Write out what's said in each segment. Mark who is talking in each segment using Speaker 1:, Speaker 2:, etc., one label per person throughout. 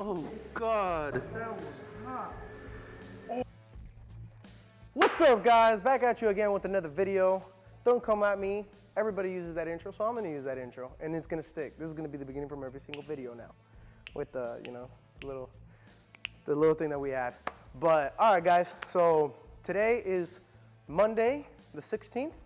Speaker 1: Oh, God.
Speaker 2: That was hot.
Speaker 1: What's up, guys? Back at you again with another video. Don't come at me. Everybody uses that intro, so I'm gonna use that intro, and it's gonna stick. This is gonna be the beginning from every single video now, with the, you know, the little thing that we add. But all right, guys. So today is Monday, the 16th.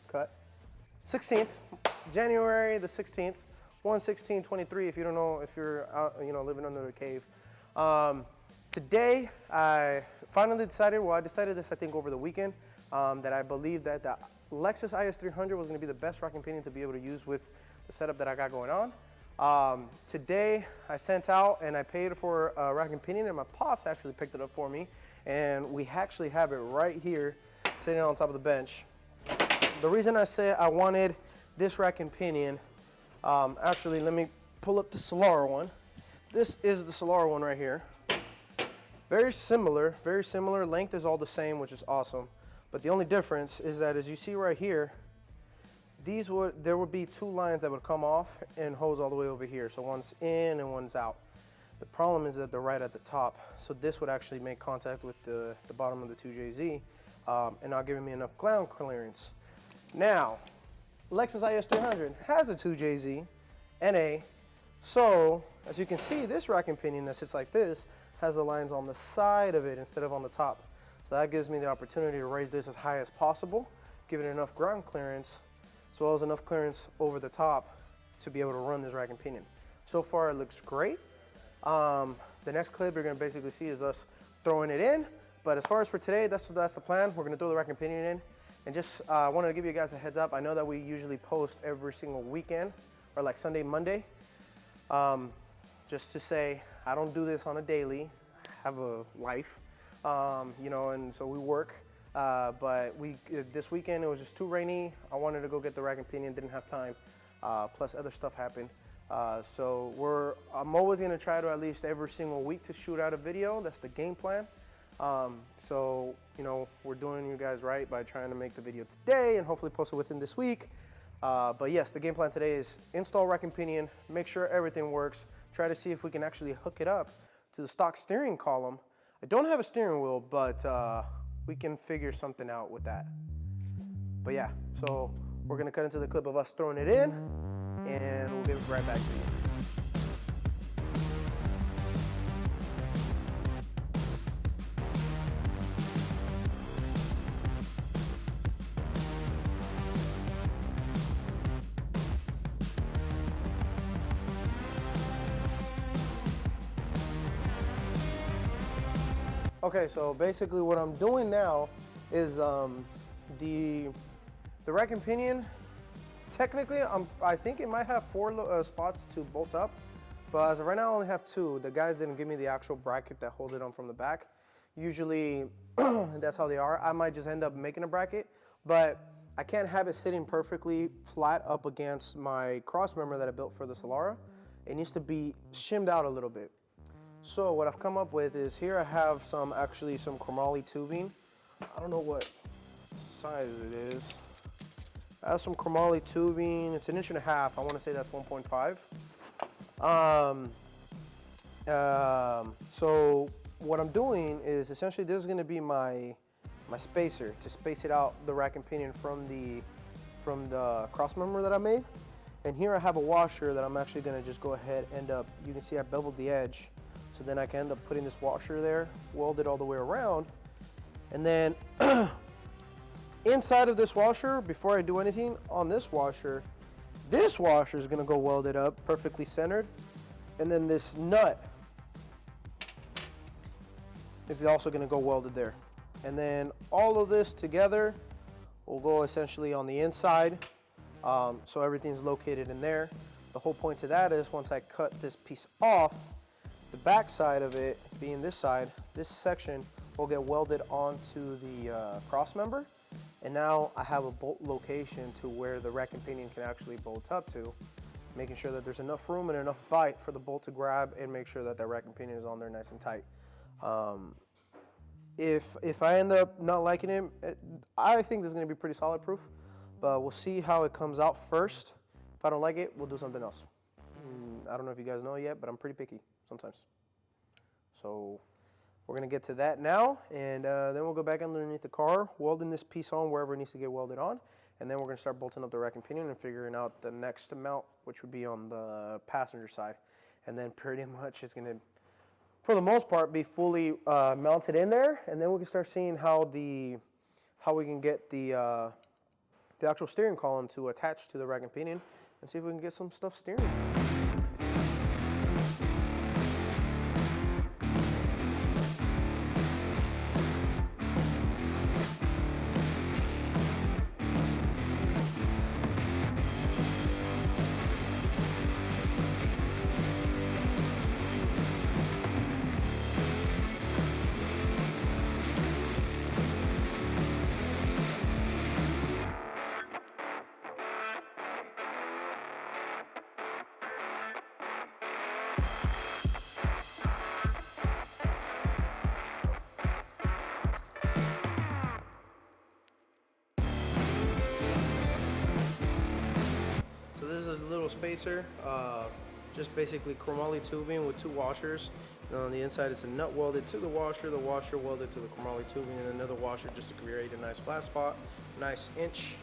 Speaker 1: Cut. 16th, January the 16th, 1/16/23. If you don't know, if you're out, you know, living under a cave. Today, I finally decided, well, I decided this, I think, over the weekend, that I believe that the Lexus IS300 was gonna be the best racking pinion to be able to use with the setup that I got going on. Today, I sent out and I paid for a racking pinion, and my pops actually picked it up for me. And we actually have it right here, sitting on top of the bench. The reason I say I wanted this racking pinion, actually, let me pull up the Solara one. This is the Solara one right here. Very similar, length is all the same, which is awesome. But the only difference is that, as you see right here, there would be two lines that would come off and hose all the way over here. So one's in and one's out. The problem is that they're right at the top. So this would actually make contact with the bottom of the 2JZ and not giving me enough ground clearance. Now, Lexus IS300 has a 2JZ NA. So as you can see, this racking pinion that sits like this has the lines on the side of it instead of on the top. So that gives me the opportunity to raise this as high as possible, give it enough ground clearance, as well as enough clearance over the top to be able to run this racking pinion. So far, it looks great. The next clip you're gonna basically see is us throwing it in. But as far as for today, that's the plan. We're gonna throw the racking pinion in. And just wanted to give you guys a heads up. I know that we usually post every single weekend, or like Sunday, Monday. Just to say, I don't do this on a daily. I have a life, you know, and so we work. But this weekend, it was just too rainy. I wanted to go get the racking pinion, didn't have time. Plus other stuff happened. So I'm always gonna try to at least every single week to shoot out a video. That's the game plan. So, you know, we're doing you guys right by trying to make the video today and hopefully post it within this week. But yes, the game plan today is install racking pinion, make sure everything works, try to see if we can actually hook it up to the stock steering column. I don't have a steering wheel, but we can figure something out with that. But yeah, so we're gonna cut into the clip of us throwing it in, and we'll get right back to you. Okay, so basically what I'm doing now is the racking pinion, technically I think it might have 4 spots to bolt up, but as of right now I only have 2. The guys didn't give me the actual bracket that holds it on from the back. Usually that's how they are. I might just end up making a bracket, but I can't have it sitting perfectly flat up against my cross member that I built for the Solara. It needs to be shimmed out a little bit. So what I've come up with is, here I have some chromoly tubing. I don't know what size it is. I have some chromoly tubing. It's 1.5 inches. I want to say that's 1.5. So what I'm doing is, essentially, this is going to be my spacer to space it out, the racking pinion from the cross member that I made. And here I have a washer that I'm actually going to just go ahead and you can see I beveled the edge. So then I can end up putting this washer there, weld it all the way around. And then inside of this washer, before I do anything on this washer is gonna go welded up, perfectly centered. And then this nut is also gonna go welded there. And then all of this together will go essentially on the inside. So everything's located in there. The whole point to that is, once I cut this piece off, the back side of it, being this side, this section will get welded onto the cross member. And now I have a bolt location to where the racking pinion can actually bolt up to, making sure that there's enough room and enough bite for the bolt to grab and make sure that racking pinion is on there nice and tight. If I end up not liking it, I think this is gonna be pretty solid proof, but we'll see how it comes out first. If I don't like it, we'll do something else. I don't know if you guys know yet, but I'm pretty picky sometimes. So we're gonna get to that now, and then we'll go back underneath the car, welding this piece on wherever it needs to get welded on, and then we're gonna start bolting up the rack and pinion and figuring out the next mount, which would be on the passenger side. And then pretty much it's gonna, for the most part, be fully mounted in there, and then we can start seeing how we can get the actual steering column to attach to the rack and pinion, and see if we can get some stuff steering. This is a little spacer, just basically chromoly tubing with 2 washers. And on the inside it's a nut welded to the washer welded to the chromoly tubing, and another washer just to create a nice flat spot, nice inch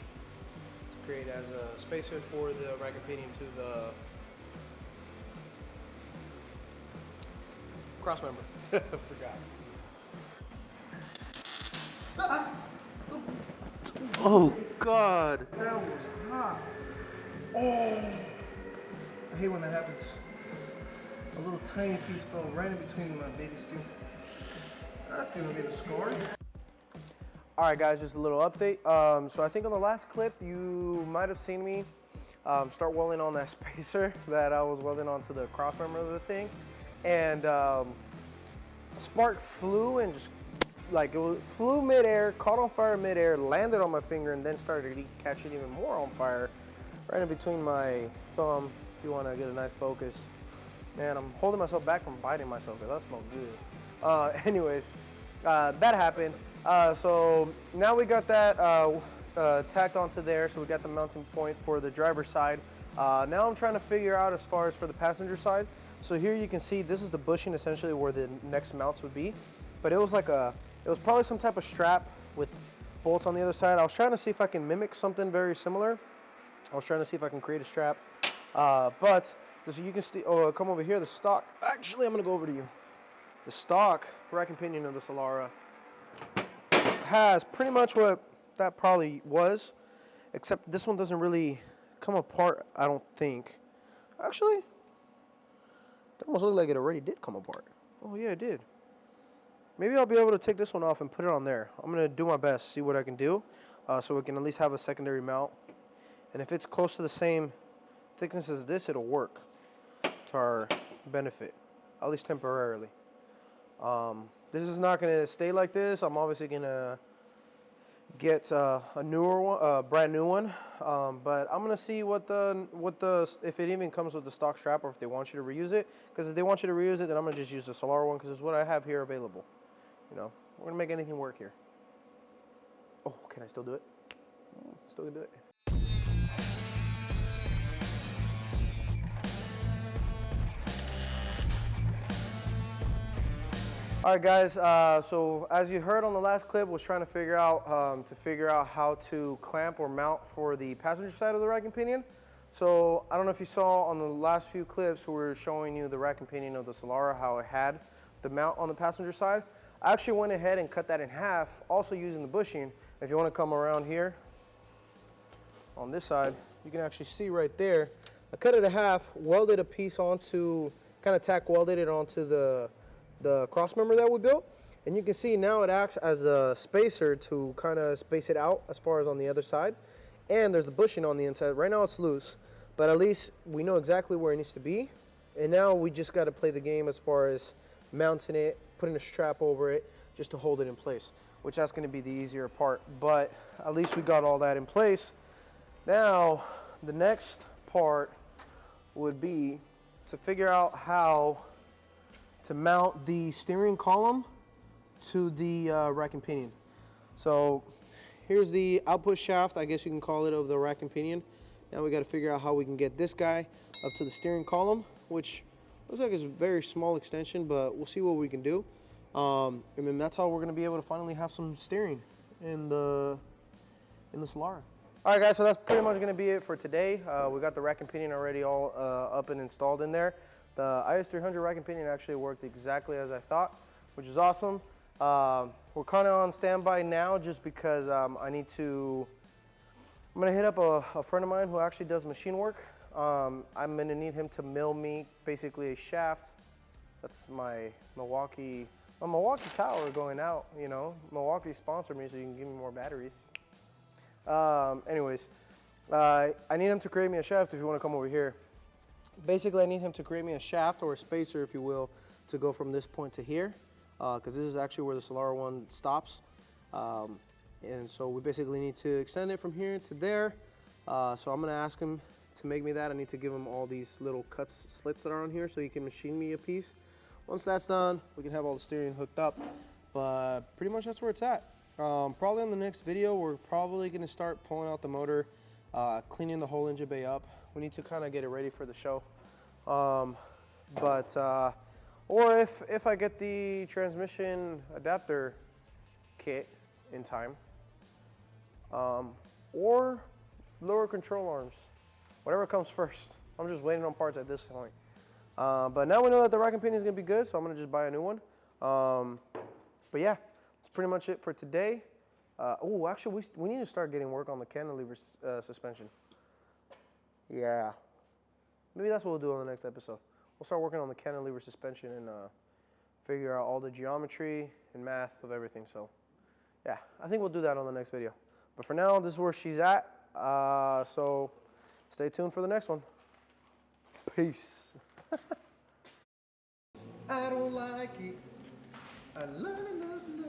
Speaker 1: to create as a spacer for the rack and pinion to the cross member. Forgot. Oh God, that was hot. Oh, I hate when that happens. A little tiny piece fell right in between my baby skin. That's gonna get a scar. All right, guys, just a little update. So I think on the last clip, you might have seen me start welding on that spacer that I was welding onto the cross member of the thing, and a spark flew and just flew midair, caught on fire midair, landed on my finger, and then started catching even more on fire. Right in between my thumb, if you want to get a nice focus. Man, I'm holding myself back from biting myself because that smelled good. Anyways, that happened. So now we got that tacked onto there, so we got the mounting point for the driver's side. Now I'm trying to figure out as far as for the passenger side. So here you can see this is the bushing essentially where the next mounts would be. But it was probably some type of strap with bolts on the other side. I was trying to see if I can mimic something very similar. I was trying to see if I can create a strap, but so you can see, come over here, the stock, actually I'm gonna go over to you. The stock rack and pinion of the Solara has pretty much what that probably was, except this one doesn't really come apart, I don't think. Actually, that almost looked like it already did come apart. Oh yeah, it did. Maybe I'll be able to take this one off and put it on there. I'm gonna do my best, see what I can do, so we can at least have a secondary mount. And if it's close to the same thickness as this, it'll work to our benefit, at least temporarily. This is not gonna stay like this. I'm obviously gonna get a newer one, a brand new one. But I'm gonna see what the if it even comes with the stock strap or if they want you to reuse it. Because if they want you to reuse it, then I'm gonna just use the Solara one because it's what I have here available. You know, we're gonna make anything work here. Oh, can I still do it? Still gonna do it. All right, guys, so as you heard on the last clip, was trying to figure out how to clamp or mount for the passenger side of the rack and pinion. So I don't know if you saw on the last few clips where we were showing you the rack and pinion of the Solara, how it had the mount on the passenger side. I actually went ahead and cut that in half, also using the bushing. If you want to come around here on this side, you can actually see right there, I cut it in half, welded a piece onto, kind of tack welded it onto the cross member that we built, and you can see now it acts as a spacer to kind of space it out as far as on the other side. And there's the bushing on the inside. Right now it's loose, but at least we know exactly where it needs to be. And now we just got to play the game as far as mounting it, putting a strap over it just to hold it in place, which that's going to be the easier part. But at least we got all that in place. Now the next part would be to figure out how to mount the steering column to the rack and pinion. So here's the output shaft, I guess you can call it, of the rack and pinion. Now we got to figure out how we can get this guy up to the steering column, which looks like it's a very small extension, but we'll see what we can do. And then that's how we're going to be able to finally have some steering in the Solara. All right, guys, so that's pretty much going to be it for today. We got the rack and pinion already all up and installed in there. The IS300 rack and pinion actually worked exactly as I thought, which is awesome. We're kind of on standby now just because I'm going to hit up a friend of mine who actually does machine work. I'm going to need him to mill me basically a shaft. That's my Milwaukee tower going out, you know. Milwaukee sponsored me so you can give me more batteries. Anyways, I need him to create me a shaft if you want to come over here. Basically, I need him to create me a shaft or a spacer, if you will, to go from this point to here, because this is actually where the Solara one stops. And so we basically need to extend it from here to there. So I'm going to ask him to make me that. I need to give him all these little slits that are on here so he can machine me a piece. Once that's done, we can have all the steering hooked up. But pretty much that's where it's at. Probably on the next video, we're probably going to start pulling out the motor, cleaning the whole engine bay up. We need to kind of get it ready for the show. Or if I get the transmission adapter kit in time, or lower control arms, whatever comes first. I'm just waiting on parts at this point. But now we know that the rack and pinion is going to be good, so I'm going to just buy a new one. But yeah, that's pretty much it for today. Oh, actually, we need to start getting work on the cantilever suspension. Yeah. Maybe that's what we'll do on the next episode. We'll start working on the cantilever suspension and figure out all the geometry and math of everything. So, yeah, I think we'll do that on the next video. But for now, this is where she's at. So, stay tuned for the next one. Peace. I don't like it. I love it, love it, love it.